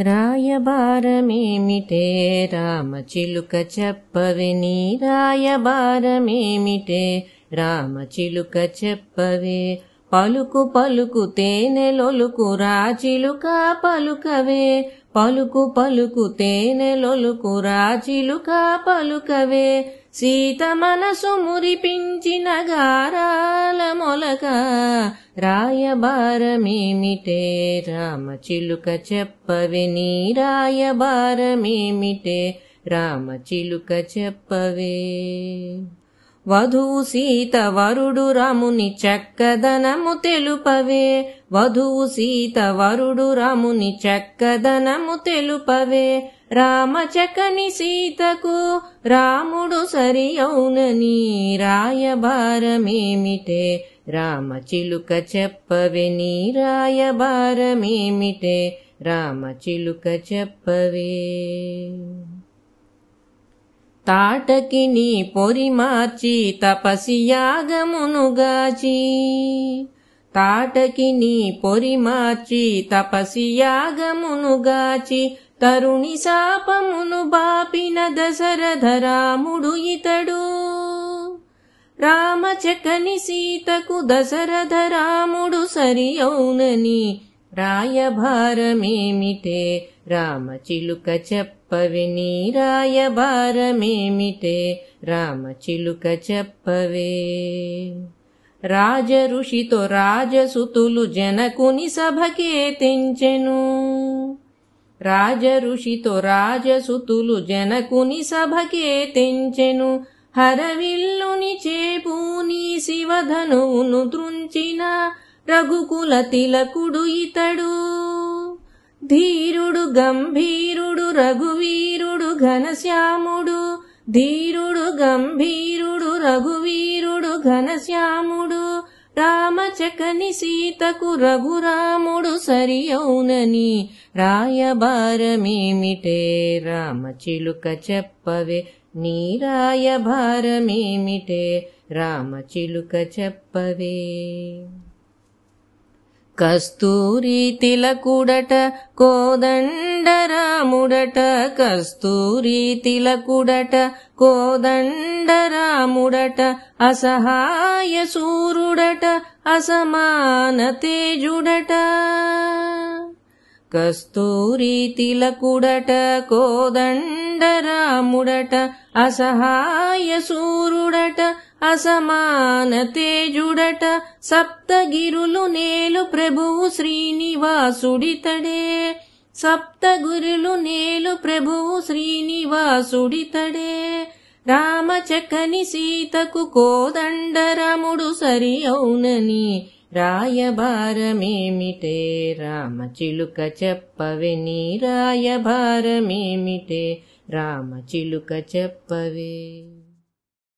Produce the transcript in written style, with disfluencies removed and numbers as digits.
రాయబారమేమిటే రామచిలుక చెప్పవే నీ రాయబారమేమిటే రామచిలుక చెప్పవే పలుకు పలుకు తేనెలొలుకు రాచిలుక పలుకవే పలుకు పలుకు తేనెలొలుకు రాచిలుక పలుకవే సీత మనసు మురిపించిన గారాల మొలక రాయబారమేమిటే రామచిలుక చెప్పవే నీ రాయబారమేమిటే రామచిలుక చెప్పవే వధువు సీత వరుడు రాముని చక్కదనము తెలుపవే వధువు సీత వరుడు రాముని చక్కదనము తెలుపవే రామచకని సీతకు రాముడు సరి అవునని రాయబారమేమిటే రామచిలుక చెప్పవే నీ రాయబారమేమిటే రామచిలుక చెప్పవే తాటకి నీ పొరి మార్చి తపసి యాగమునుగాచి తాటకి నీ పొరి మార్చి తపసి యాగమునుగాచి తరుణి శాపమును బాపిన దశరథ రాముడు ఇతడు రామచకని సీతకు దశరథ రాముడు సరి అవునని రాయబారమేమిటే రామచిలుక చెప్పవే నీ రాయబారమేమిటే రామచిలుక చెప్పవే రాజ ఋషితో రాజసుతులు జనకుని సభకే తెంచెను రాజ ఋషితో రాజసుతులు జనకుని సభకే తెంచెను హరవిల్లుని చేపూని శివధనువును త్రుంచిన రఘుకుల తిలకుడు ఇతడు ధీరుడు గంభీరుడు రఘువీరుడు ఘనశ్యాముడు ధీరుడు గంభీరుడు రఘువీరుడు ఘనశ్యాముడు రామచకని సీతకు రఘురాముడు సరి అవునని రాయబారమేమిటే రామచిలుక చెప్పవే నీ రాయబారమేమిటే రామచిలుక చెప్పవే కస్తూరి తిలకుడట కోదండరాముడట కస్తూరి తిలకుడట కోదండరాముడట అసహాయ సూరుడట అసమాన తేజుడట కస్తూరి తిలకుడట కోదండరాముడట అసహాయ సూరుడట అసమాన తేజుడట సప్తగిరులు నేలు ప్రభువు శ్రీనివాసుడితడే సప్తగిరులు నేలు ప్రభువు శ్రీనివాసుడితడే రామచకని సీతకు కోదండరాముడు సరి అవునని రాయబారమేమిటే రామచిలుక చెప్పవే నీ రాయబారమేమిటే రామచిలుక చెప్పవే